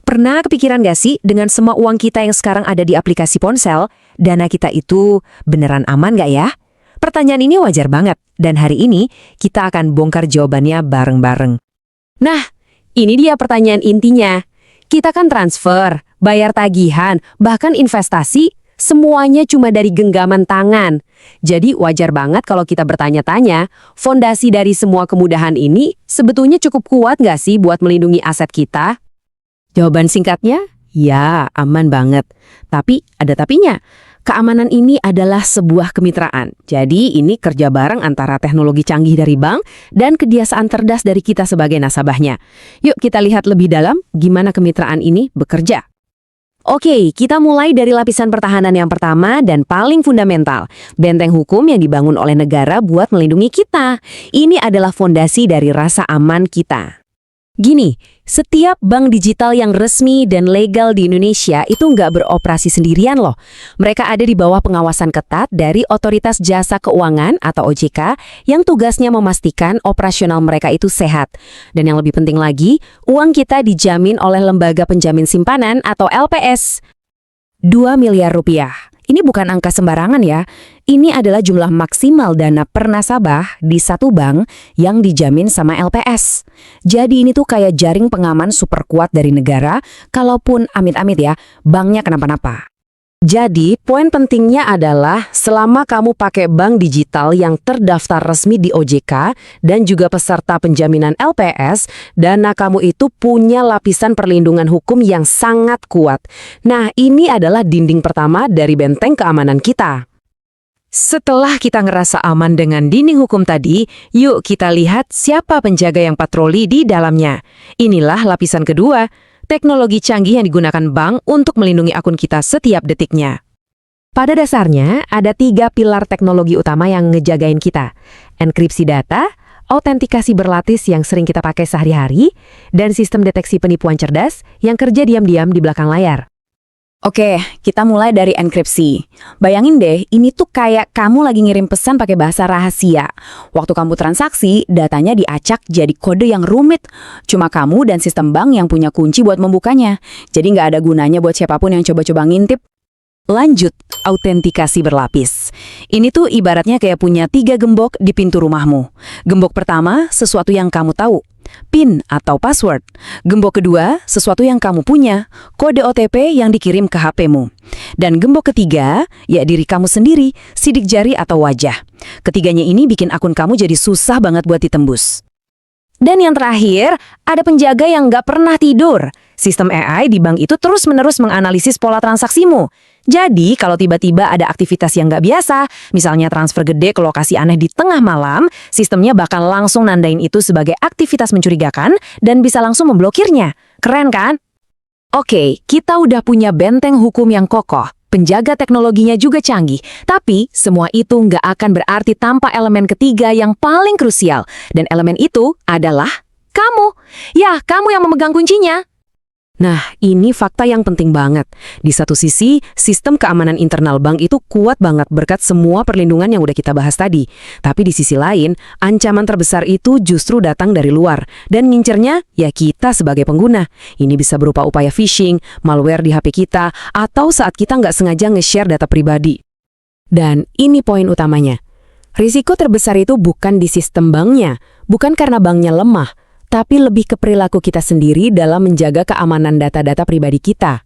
Pernah kepikiran gak sih dengan semua uang kita yang sekarang ada di aplikasi ponsel, dana kita itu beneran aman gak ya? Pertanyaan ini wajar banget, dan hari ini kita akan bongkar jawabannya bareng-bareng. Nah, ini dia pertanyaan intinya. Kita kan transfer, bayar tagihan, bahkan investasi, semuanya cuma dari genggaman tangan. Jadi wajar banget kalau kita bertanya-tanya, fondasi dari semua kemudahan ini sebetulnya cukup kuat gak sih buat melindungi aset kita? Jawaban singkatnya, ya aman banget. Tapi ada tapinya. Keamanan ini adalah sebuah kemitraan. Jadi ini kerja bareng antara teknologi canggih dari bank dan kebiasaan cerdas dari kita sebagai nasabahnya. Yuk kita lihat lebih dalam gimana kemitraan ini bekerja. Oke, kita mulai dari lapisan pertahanan yang pertama dan paling fundamental. Benteng hukum yang dibangun oleh negara buat melindungi kita. Ini adalah fondasi dari rasa aman kita. Gini, setiap bank digital yang resmi dan legal di Indonesia itu nggak beroperasi sendirian loh. Mereka ada di bawah pengawasan ketat dari Otoritas Jasa Keuangan atau OJK yang tugasnya memastikan operasional mereka itu sehat. Dan yang lebih penting lagi, uang kita dijamin oleh Lembaga Penjamin Simpanan atau LPS. 2 miliar rupiah. Ini bukan angka sembarangan ya. Ini adalah jumlah maksimal dana per nasabah di satu bank yang dijamin sama LPS. Jadi ini tuh kayak jaring pengaman super kuat dari negara, kalaupun amit-amit ya, banknya kenapa-napa. Jadi, poin pentingnya adalah selama kamu pakai bank digital yang terdaftar resmi di OJK dan juga peserta penjaminan LPS, dana kamu itu punya lapisan perlindungan hukum yang sangat kuat. Nah, ini adalah dinding pertama dari benteng keamanan kita. Setelah kita ngerasa aman dengan dinding hukum tadi, yuk kita lihat siapa penjaga yang patroli di dalamnya. Inilah lapisan kedua. Teknologi canggih yang digunakan bank untuk melindungi akun kita setiap detiknya. Pada dasarnya, ada 3 pilar teknologi utama yang ngejagain kita. Enkripsi data, autentikasi berlapis yang sering kita pakai sehari-hari, dan sistem deteksi penipuan cerdas yang kerja diam-diam di belakang layar. Oke, kita mulai dari enkripsi. Bayangin deh, ini tuh kayak kamu lagi ngirim pesan pakai bahasa rahasia. Waktu kamu transaksi, datanya diacak jadi kode yang rumit. Cuma kamu dan sistem bank yang punya kunci buat membukanya. Jadi nggak ada gunanya buat siapapun yang coba-coba ngintip. Lanjut, autentikasi berlapis. Ini tuh ibaratnya kayak punya 3 gembok di pintu rumahmu. Gembok pertama, sesuatu yang kamu tahu. PIN atau password. Gembok kedua, sesuatu yang kamu punya, kode OTP yang dikirim ke HP-mu. Dan gembok ketiga, ya diri kamu sendiri, sidik jari atau wajah. Ketiganya ini bikin akun kamu jadi susah banget buat ditembus. Dan yang terakhir, ada penjaga yang nggak pernah tidur. Sistem AI di bank itu terus-menerus menganalisis pola transaksimu. Jadi, kalau tiba-tiba ada aktivitas yang nggak biasa, misalnya transfer gede ke lokasi aneh di tengah malam, sistemnya bakal langsung nandain itu sebagai aktivitas mencurigakan dan bisa langsung memblokirnya. Keren kan? Oke, kita udah punya benteng hukum yang kokoh. Penjaga teknologinya juga canggih. Tapi, semua itu nggak akan berarti tanpa elemen ketiga yang paling krusial. Dan elemen itu adalah kamu. Ya, kamu yang memegang kuncinya. Nah, ini fakta yang penting banget. Di satu sisi, sistem keamanan internal bank itu kuat banget berkat semua perlindungan yang udah kita bahas tadi. Tapi di sisi lain, ancaman terbesar itu justru datang dari luar. Dan ngincernya, ya kita sebagai pengguna. Ini bisa berupa upaya phishing, malware di HP kita, atau saat kita nggak sengaja nge-share data pribadi. Dan ini poin utamanya. Risiko terbesar itu bukan di sistem banknya, bukan karena banknya lemah, tapi lebih ke perilaku kita sendiri dalam menjaga keamanan data-data pribadi kita.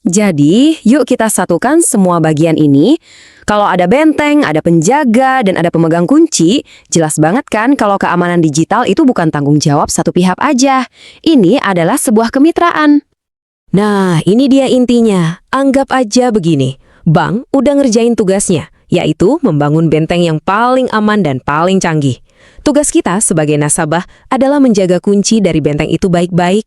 Jadi, yuk kita satukan semua bagian ini. Kalau ada benteng, ada penjaga, dan ada pemegang kunci, jelas banget kan kalau keamanan digital itu bukan tanggung jawab satu pihak aja. Ini adalah sebuah kemitraan. Nah, ini dia intinya. Anggap aja begini, bank udah ngerjain tugasnya, yaitu membangun benteng yang paling aman dan paling canggih. Tugas kita sebagai nasabah adalah menjaga kunci dari benteng itu baik-baik.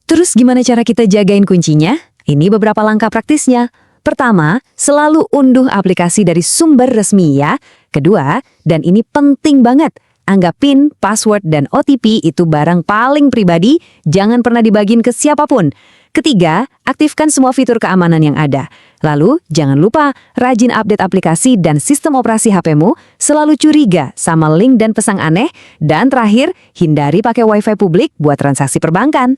Terus gimana cara kita jagain kuncinya? Ini beberapa langkah praktisnya. Pertama, selalu unduh aplikasi dari sumber resmi ya. Kedua, dan ini penting banget, anggap PIN, password, dan OTP itu barang paling pribadi, jangan pernah dibagiin ke siapapun. Ketiga, aktifkan semua fitur keamanan yang ada. Lalu, jangan lupa rajin update aplikasi dan sistem operasi HP-mu, selalu curiga sama link dan pesan aneh, dan terakhir, hindari pakai WiFi publik buat transaksi perbankan.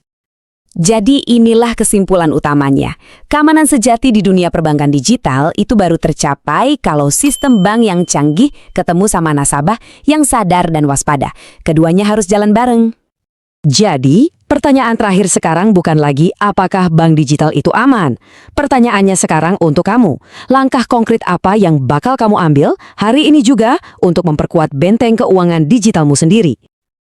Jadi inilah kesimpulan utamanya. Keamanan sejati di dunia perbankan digital itu baru tercapai kalau sistem bank yang canggih ketemu sama nasabah yang sadar dan waspada. Keduanya harus jalan bareng. Jadi, pertanyaan terakhir sekarang bukan lagi apakah bank digital itu aman. Pertanyaannya sekarang untuk kamu. Langkah konkret apa yang bakal kamu ambil hari ini juga untuk memperkuat benteng keuangan digitalmu sendiri?